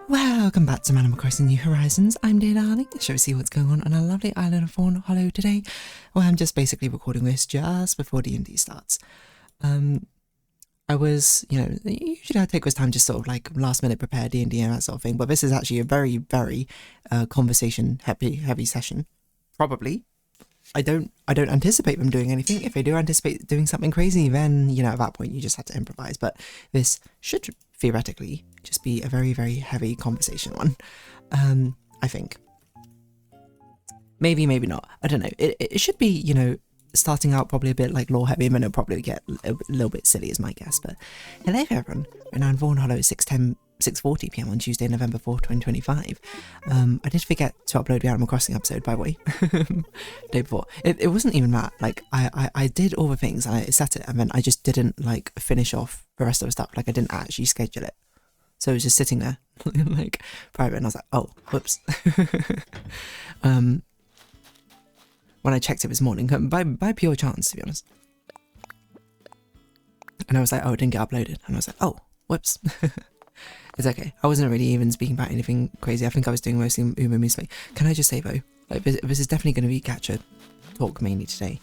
Welcome back to Animal Crossing New Horizons. I'm Dear Darling. Shall we see what's going on our lovely island of Fawnhallow today? Well, I'm just basically recording this just before D&D starts. I was, usually I take this time just sort of like last minute prepare D&D and that sort of thing, but this is actually a very, very conversation heavy session. Probably. I don't anticipate them doing anything. If they do anticipate doing something crazy, then, at that point you just have to improvise. But this should theoretically just be a very, very heavy conversation one. I think. Maybe not. I don't know. It should be, starting out probably a bit like lore heavy, and then it'll probably get a little bit silly is my guess. But hello everyone. We're now in Fawnhallow at 6:40 p.m. on Tuesday, November 4th, 2025. I did forget to upload the Animal Crossing episode, by the way, day before. It wasn't even that. Like, I did all the things, and I set it, and then I just didn't, like, finish off the rest of the stuff. Like, I didn't actually schedule it. So it was just sitting there, like, private, and I was like, oh, whoops. When I checked it this morning, by pure chance, to be honest. And I was like, oh, it didn't get uploaded. And I was like, oh, whoops. It's okay. I wasn't really even speaking about anything crazy. I think I was doing mostly Musume. Can I just say though, like this is definitely going to be Gacha talk mainly today,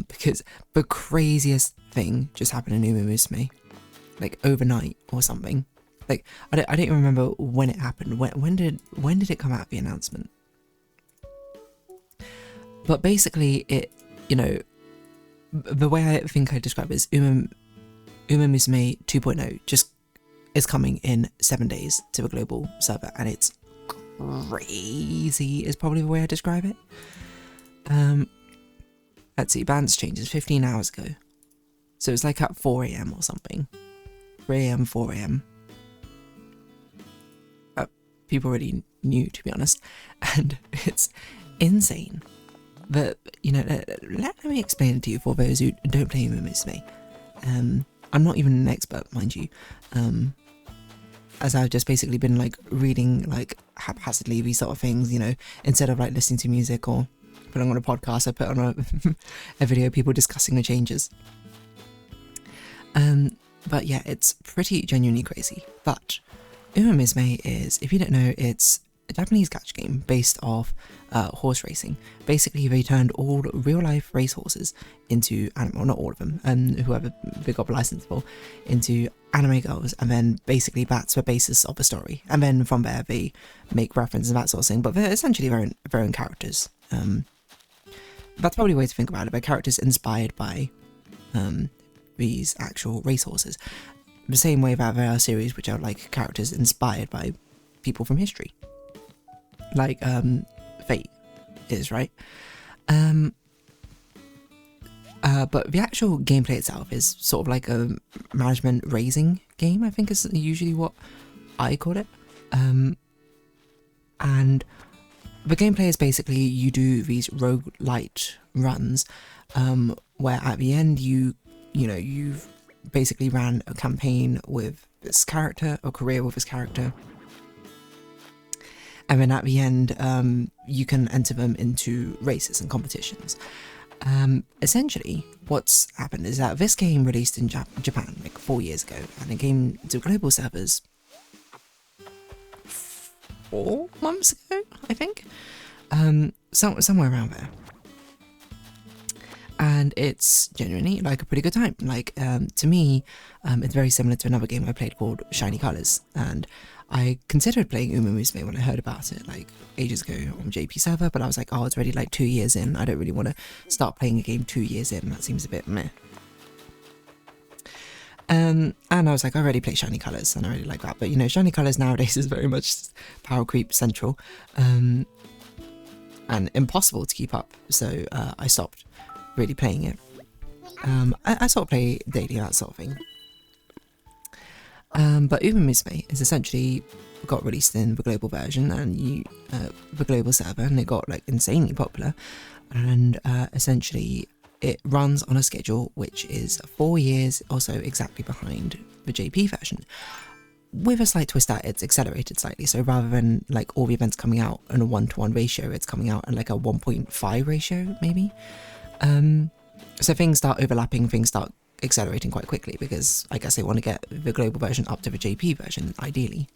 because the craziest thing just happened in Musume, like overnight or something. Like I don't even remember when it happened. When did it come out, the announcement? But basically, it the way I think I describe it is Musume 2.0 just is coming in 7 days to a global server, and it's crazy is probably the way I describe it. Let's see, balance changes 15 hours ago, so it's like at 4 a.m. or something. 3 a.m, 4 a.m. People already knew, to be honest, and it's insane. But let me explain it to you for those who don't play Musume. I'm not even an expert, mind you, as I've just basically been like reading like haphazardly these sort of things, instead of like listening to music or putting on a podcast. I put on a video of people discussing the changes. But yeah, it's pretty genuinely crazy. But Musume is, if you don't know, it's a Japanese gacha game based off horse racing. Basically, they turned all real-life racehorses into anime, not all of them, and whoever they got the license for, into anime girls, and then basically that's the basis of the story. And then from there, they make references and that sort of thing, but they're essentially their own characters. That's probably a way to think about it. They're characters inspired by these actual racehorses. The same way that there are series which are like characters inspired by people from history. Like Fate is, right? But the actual gameplay itself is sort of like a management raising game, I think is usually what I call it. And the gameplay is basically you do these roguelite runs, where at the end you've basically ran a campaign with this character, or career with this character. And then at the end, you can enter them into races and competitions. Essentially, what's happened is that this game released in Japan like 4 years ago, and it came to global servers 4 months ago, I think. Somewhere around there. And it's genuinely like a pretty good time. Like, to me, it's very similar to another game I played called Shiny Colors, and I considered playing Musume when I heard about it like ages ago on JP server, but I was like, oh, it's already like 2 years in. I don't really want to start playing a game 2 years in. That seems a bit meh. And I was like, I already play Shiny Colors, and I really like that. But Shiny Colors nowadays is very much power creep central, and impossible to keep up. So I stopped really playing it. I sort of play daily, that sort of thing. But Musume is essentially got released in the global version and the global server, and it got like insanely popular. And essentially, it runs on a schedule which is 4 years or so exactly behind the JP version, with a slight twist that it's accelerated slightly. So rather than like all the events coming out in a 1-to-1 ratio, it's coming out in like a 1.5 ratio maybe. So things start overlapping, things start accelerating quite quickly, because I guess they want to get the global version up to the JP version, ideally.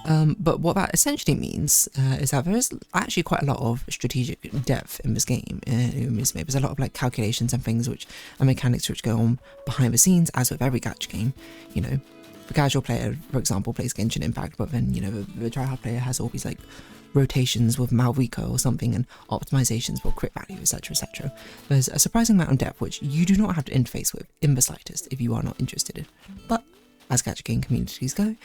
But what that essentially means is that there is actually quite a lot of strategic depth in this game. There's a lot of like calculations and things and mechanics which go on behind the scenes, as with every gacha game. You know, the casual player, for example, plays Genshin Impact, but then, you know, the tryhard player has all these like rotations with Malvico or something, and optimizations for crit value, etc, etc. There's a surprising amount of depth which you do not have to interface with in the slightest if you are not interested in. But as gacha game communities go,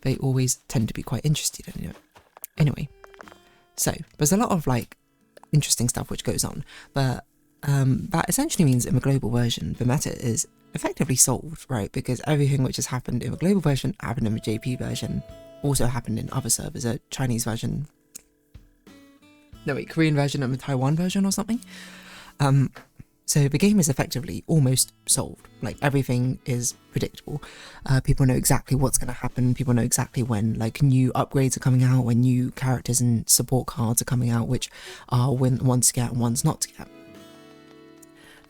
they always tend to be quite interested in it. Anyway, so there's a lot of like interesting stuff which goes on, but that essentially means in the global version, the meta is effectively solved, right? Because everything which has happened in the global version happened in the JP version, also happened in other servers, a Chinese version, Korean version and the Taiwan version or something. So the game is effectively almost solved. Like, everything is predictable. People know exactly what's going to happen. People know exactly when like new upgrades are coming out, when new characters and support cards are coming out, which are ones to get and ones not to get.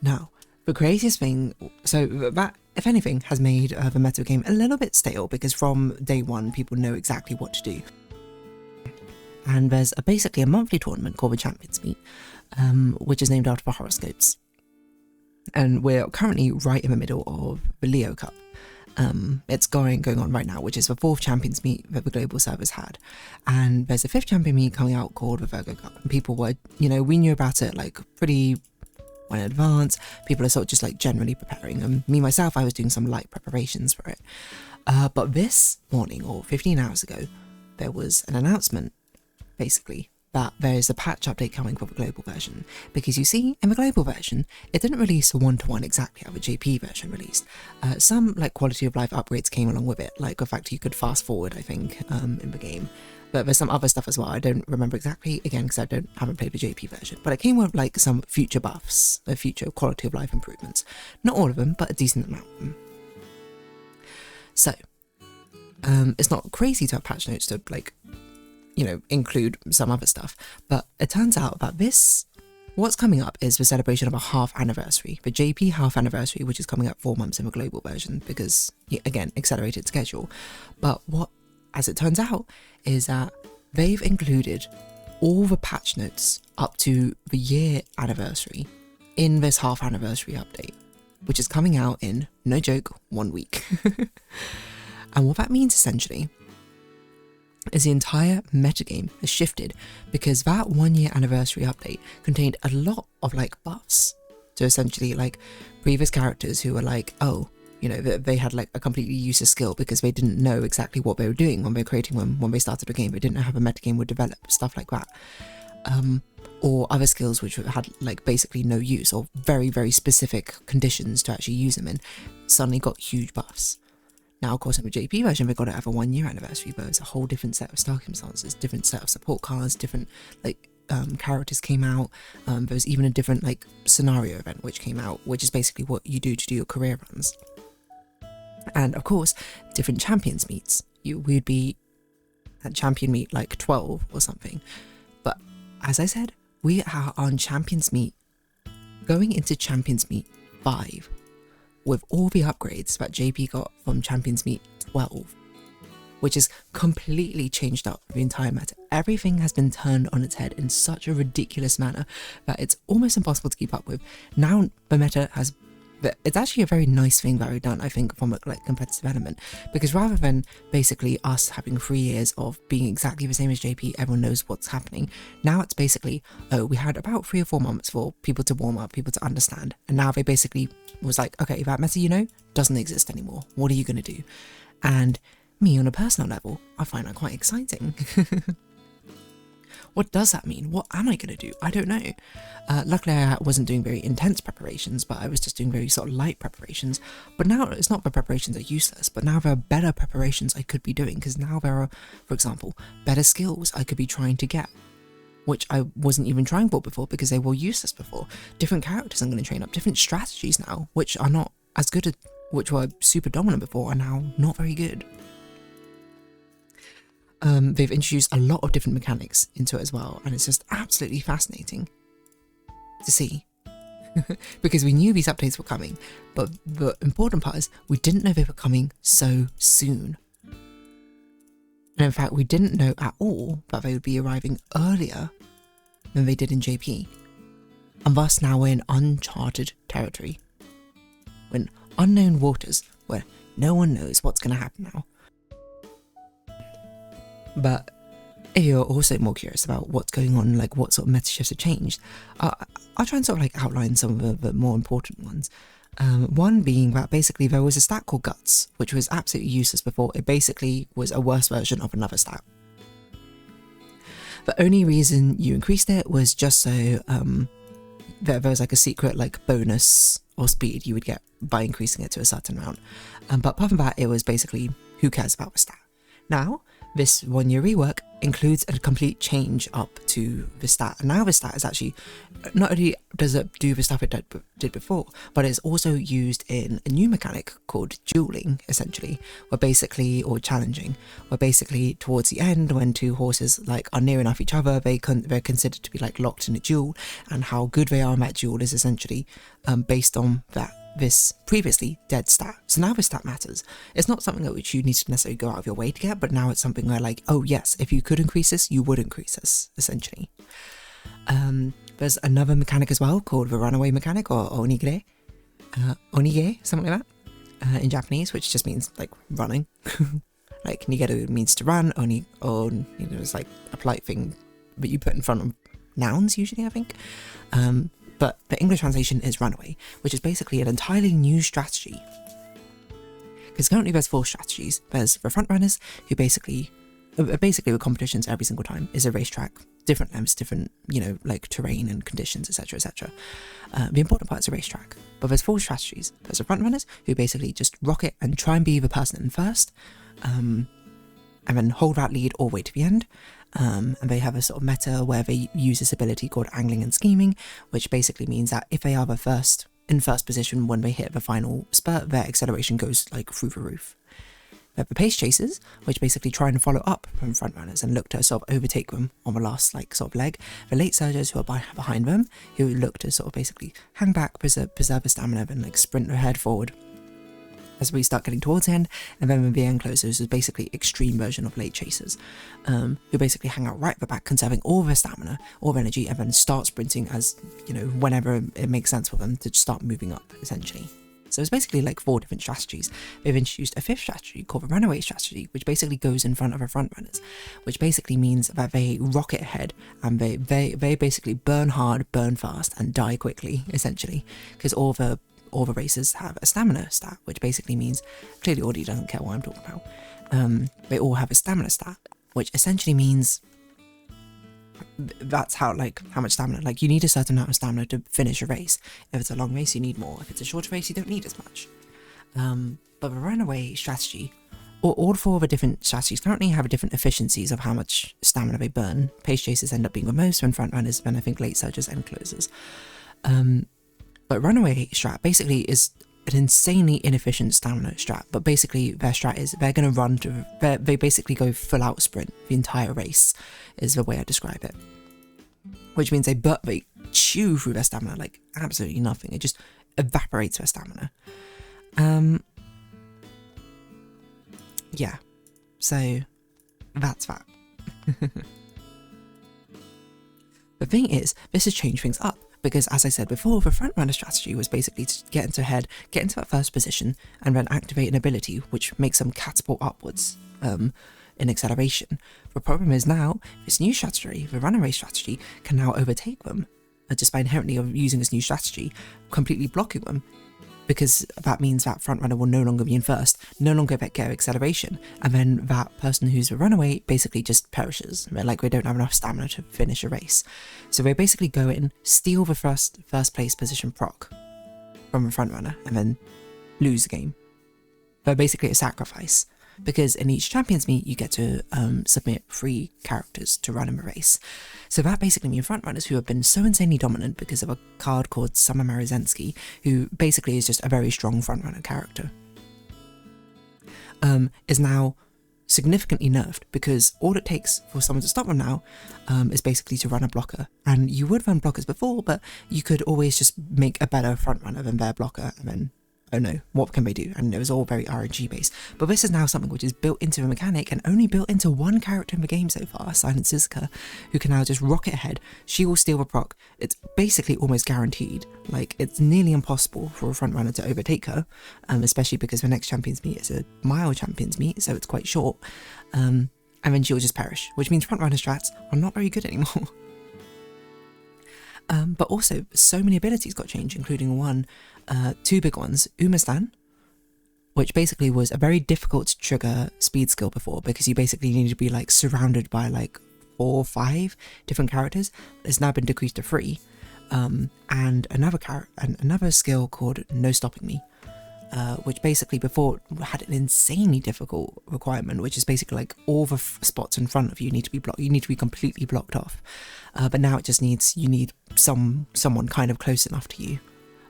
Now, the craziest thing, so that, if anything, has made the meta game a little bit stale, because from day one, people know exactly what to do. And there's basically a monthly tournament called the Champions Meet, which is named after the horoscopes. And we're currently right in the middle of the Leo Cup. It's going on right now, which is the 4th Champions Meet that the global servers had. And there's a 5th Champion Meet coming out called the Virgo Cup. And people were, you know, we knew about it like pretty well in advance. People are sort of just like generally preparing. And me, myself, I was doing some light preparations for it. But this morning, or 15 hours ago, there was an announcement, basically, that there is a patch update coming for the global version. Because you see, in the global version, it didn't release a one-to-one exactly how the JP version released. Some like quality of life upgrades came along with it, like the fact you could fast forward, I think, in the game. But there's some other stuff as well. I don't remember exactly, again, because haven't played the JP version. But it came with like some future buffs, future quality of life improvements. Not all of them, but a decent amount of them. So, it's not crazy to have patch notes to like, you know, include some other stuff, but it turns out that what's coming up is the celebration of a half anniversary, the JP half anniversary, which is coming up 4 months in the global version because, again, accelerated schedule. But what, as it turns out, is that they've included all the patch notes up to the year anniversary in this half anniversary update, which is coming out in, no joke, 1 week. And what that means essentially is the entire metagame has shifted, because that 1 year anniversary update contained a lot of like buffs to essentially like previous characters who were like, oh, you know, they had like a completely useless skill because they didn't know exactly what they were doing when they were creating them, when they started the game. They didn't know how the metagame would develop, stuff like that. Or other skills which had like basically no use, or very, very specific conditions to actually use them in, suddenly got huge buffs. Now, of course, in the JP version, they got it at a 1 year anniversary, but it's a whole different set of circumstances, different set of support cards, different like characters came out. There was even a different like scenario event which came out, which is basically what you do to do your career runs. And of course, different champions meets. We'd be at champion meet like 12 or something. But as I said, we are on champions meet, going into champions meet 5. With all the upgrades that JP got from Champions Meet 12, which has completely changed up the entire meta. Everything has been turned on its head in such a ridiculous manner that it's almost impossible to keep up with. Now the meta has, it's actually a very nice thing that we've done, I think, from a like competitive element, because rather than basically us having 3 years of being exactly the same as JP, everyone knows what's happening. Now it's basically, oh, we had about 3 or 4 months for people to warm up, people to understand, and now they basically was like, okay, that meta, you know, doesn't exist anymore. What are you going to do? And me, on a personal level, I find that quite exciting. What does that mean? What am I going to do? I don't know. Luckily, I wasn't doing very intense preparations, but I was just doing very sort of light preparations. But now it's not the preparations are useless, but now there are better preparations I could be doing, because now there are, for example, better skills I could be trying to get, which I wasn't even trying for before because they were useless before. Different characters I'm going to train up, different strategies now, which are not as good as, which were super dominant before, are now not very good. They've introduced a lot of different mechanics into it as well, and it's just absolutely fascinating to see. Because we knew these updates were coming, but the important part is we didn't know they were coming so soon. And in fact, we didn't know at all that they would be arriving earlier than they did in JP. And thus now we're in uncharted territory. We're in unknown waters where no one knows what's going to happen now. But if you're also more curious about what's going on, like what sort of meta shifts have changed, I'll try and sort of like outline some of the more important ones. One being that basically there was a stat called Guts, which was absolutely useless before. It basically was a worse version of another stat. The only reason you increased it was just so there was like a secret like bonus or speed you would get by increasing it to a certain amount. But apart from that, it was basically who cares about the stat. Now, this 1 year rework includes a complete change up to the stat. And now the stat is actually, not only does it do the stuff it did before, but it's also used in a new mechanic called dueling, essentially, where basically, or challenging, where basically towards the end, when two horses like are near enough each other, they're considered to be like locked in a duel, and how good they are in that duel is essentially based on this previously dead stat. So now this stat matters. It's not something that which you need to necessarily go out of your way to get, but now it's something where like, oh yes, if you could increase this, you would increase this, essentially. There's another mechanic as well called the runaway mechanic, or onigire, something like that, in Japanese, which just means like running. Like nigeru means to run, it's like a polite thing that you put in front of nouns usually, I think. But the English translation is runaway, which is basically an entirely new strategy. Because currently there's 4 strategies. There's the front runners, who basically with competitions every single time is a racetrack, different lengths, different, like terrain and conditions, etc, etc. The important part is a racetrack. But there's 4 strategies. There's the front runners, who basically just rock it and try and be the person in first, and then hold that lead all the way to the end. And they have a sort of meta where they use this ability called angling and scheming, which basically means that if they are in first position when they hit the final spurt, their acceleration goes like through the roof. They have the pace chasers, which basically try and follow up from front runners and look to sort of overtake them on the last like sort of leg. The late surgers, who are behind them, who look to sort of basically hang back, preserve the stamina, and like sprint ahead forward as we start getting towards the end. And then the end closers is basically extreme version of late chasers, who basically hang out right at the back, conserving all their stamina, all their energy, and then start sprinting as, whenever it makes sense for them to start moving up, essentially. So it's basically like 4 different strategies. They've introduced a 5th strategy called the runaway strategy, which basically goes in front of the front runners, which basically means that they rocket ahead and they basically burn hard, burn fast, and die quickly, essentially, because all the racers have a stamina stat, which basically means, clearly Audie doesn't care what I'm talking about, they all have a stamina stat, which essentially means that's how much stamina, like you need a certain amount of stamina to finish a race. If it's a long race, you need more. If it's a short race, you don't need as much. But the runaway strategy, or all 4 of the different strategies currently have different efficiencies of how much stamina they burn. Pace chasers end up being the most, when front runners, then I think late surgers and closers. But runaway strat basically is an insanely inefficient stamina strat, but basically their strat is they're going to run they basically go full out sprint the entire race, is the way I describe it. Which means they chew through their stamina like absolutely nothing. It just evaporates their stamina. Yeah, so that's that. The thing is, this has changed things up. Because, as I said before, the front runner strategy was basically to get into that first position, and then activate an ability which makes them catapult upwards in acceleration. The problem is now, this new strategy, the runaway strategy, can now overtake them, just by inherently using this new strategy, completely blocking them. Because that means that front runner will no longer be in first, no longer get acceleration, and then that person who's a runaway basically just perishes. Like, they don't have enough stamina to finish a race. So they basically go in, steal the first place position proc from the front runner, and then lose the game. They're basically a sacrifice, because in each champions meet you get to submit 3 characters to run in the race. So that basically means front runners who have been so insanely dominant because of a card called Summer Marizensky, who basically is just a very strong front runner character, is now significantly nerfed, because all it takes for someone to stop them now is basically to run a blocker. And you would run blockers before, but you could always just make a better front runner than their blocker, and then oh no, what can they do? And it was all very RNG based. But this is now something which is built into a mechanic and only built into one character in the game so far, Silent Suzuka, who can now just rocket ahead. She will steal a proc. It's basically almost guaranteed. Like, it's nearly impossible for a front runner to overtake her, especially because the next champions meet is a mile champions meet, so it's quite short. And then she'll just perish, which means front runner strats are not very good anymore. But also, so many abilities got changed, including two big ones. Umastan, which basically was a very difficult to trigger speed skill before, because you basically needed to be like surrounded by like 4 or 5 different characters. It's now been decreased to 3. And another skill called No Stopping Me, which basically before had an insanely difficult requirement, which is basically like all the spots in front of you need to be blocked. You need to be completely blocked off. But now it just needs, you need someone kind of close enough to you,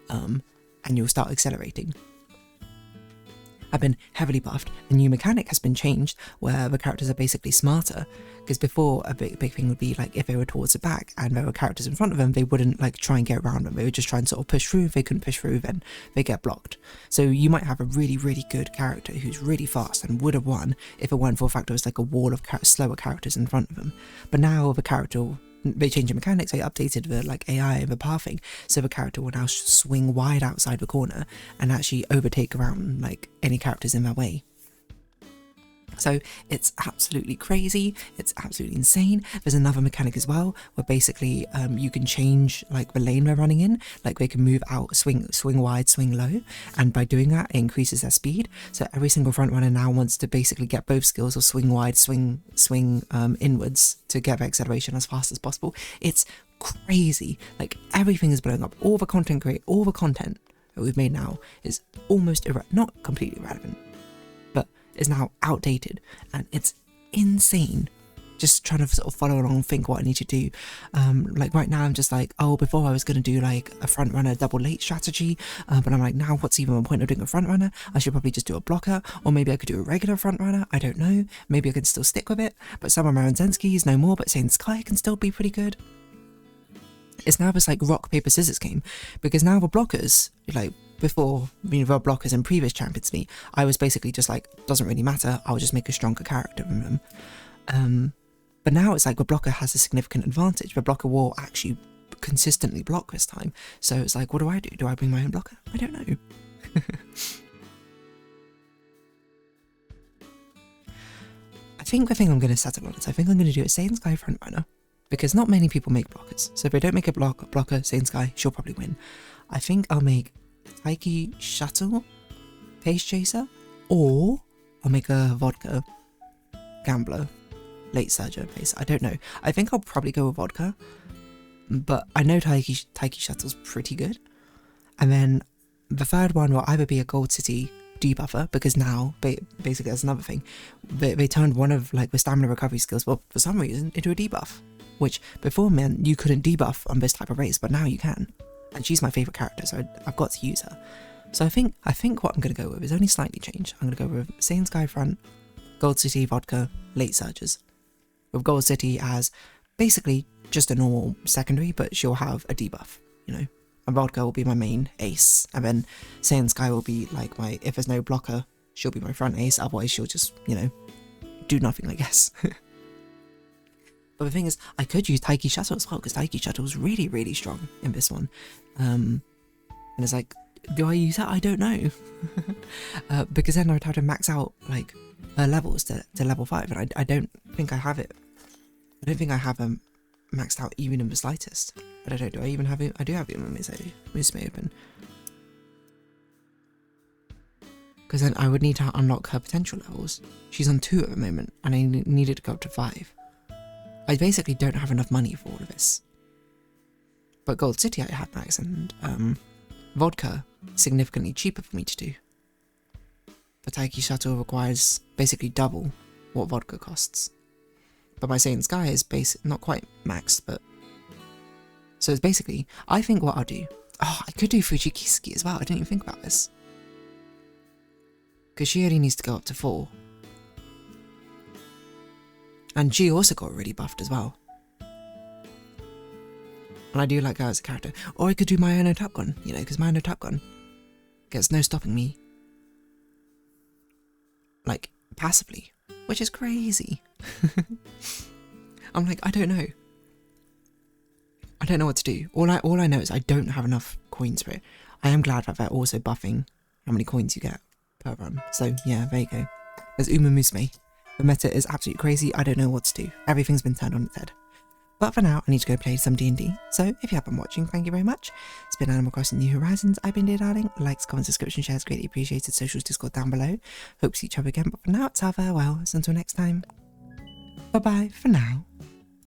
and you'll start accelerating. Have been heavily buffed. A new mechanic has been changed where the characters are basically smarter, because before a big thing would be like if they were towards the back and there were characters in front of them, they wouldn't like try and get around them. They would just try and sort of push through. If they couldn't push through, then they get blocked. So you might have a really, really good character who's really fast and would have won if it weren't for the fact there was like a wall of slower characters in front of them. But now the character, they changed the mechanics, they updated the like AI and the pathing, so the character will now swing wide outside the corner and actually overtake around like any characters in their way. So it's absolutely crazy, it's absolutely insane. There's another mechanic as well where basically you can change like the lane they're running in, like they can move out, swing wide, swing low, and by doing that it increases their speed. So every single front runner now wants to basically get both skills of swing wide, swing inwards to get their acceleration as fast as possible. It's crazy, like everything is blowing up. All the content that we've made now is almost not completely irrelevant, but is now outdated, and it's insane. Just trying to sort of follow along and think what I need to do. Like right now I'm just like, oh, before I was going to do like a front runner double late strategy, but I'm like, now what's even the point of doing a front runner? I should probably just do a blocker, or maybe I could do a regular front runner. I don't know, maybe I could still stick with it, but some of my own Zenski's no more, but saying Sky can still be pretty good. It's now this like rock paper scissors game, because now the blockers, like before, the blockers in previous champions meet, I was basically just like, doesn't really matter, I'll just make a stronger character than them. But now it's like the blocker has a significant advantage. The blocker will actually consistently block this time. So it's like, what do? Do I bring my own blocker? I don't know. I think the thing I'm going to settle on is I think I'm going to do a Saiyan Sky front runner, because not many people make blockers. So if they don't make a blocker, Saiyan Sky, she'll probably win. I think I'll make Taiki Shuttle Pace Chaser, or I'll make a Vodka Gambler Late Surger Pace. I don't know. I think I'll probably go with Vodka, but I know Taiki Shuttle's pretty good. And then the third one will either be a Gold City debuffer, because now basically that's another thing. They turned one of like the stamina recovery skills, well, for some reason, into a debuff, which before meant you couldn't debuff on this type of race, but now you can. And she's my favourite character, so I've got to use her. So I think what I'm going to go with is only slightly changed. I'm going to go with Saiyan Sky front, Gold City Vodka, Late Surges. With Gold City as basically just a normal secondary, but she'll have a debuff, you know. And Vodka will be my main ace, and then Saiyan Sky will be like my, if there's no blocker, she'll be my front ace, otherwise she'll just, you know, do nothing, I guess. But the thing is, I could use Taiki Shuttle as well, because Taiki Shuttle is really, really strong in this one. And it's like, do I use that? I don't know. Because then I'd have to max out like her levels to level 5, and I don't think I have it. I don't think I have them maxed out even in the slightest. But I don't, do I even have it? I do have it in Musume open. Because then I would need to unlock her potential levels. She's on 2 at the moment, and I needed to go up to 5. I basically don't have enough money for all of this. But Gold City I had max, and Vodka significantly cheaper for me to do. But Taiki Shuttle requires basically double what Vodka costs. But my Saiyan Sky is not quite maxed, but... So it's basically, I think what I'll do... Oh, I could do Fujikiski as well, I didn't even think about this. Because she only needs to go up to 4. And she also got really buffed as well. And I do like her as a character. Or I could do my own Top Gun, you know, because my own Top Gun There's no stopping me, like, passively, which is crazy. I'm like, I don't know. I don't know what to do. All I know is I don't have enough coins for it. I am glad that they're also buffing how many coins you get per run. So yeah, there you go. There's Musume. The meta is absolutely crazy. I don't know what to do. Everything's been turned on its head. But for now, I need to go play some D&D. So if you have been watching, thank you very much. It's been Animal Crossing New Horizons. I've been Dear Darling. Likes, comments, subscription, shares, greatly appreciated. Socials, Discord down below. Hope to see each other again. But for now, it's our farewell. So until next time. Bye bye for now.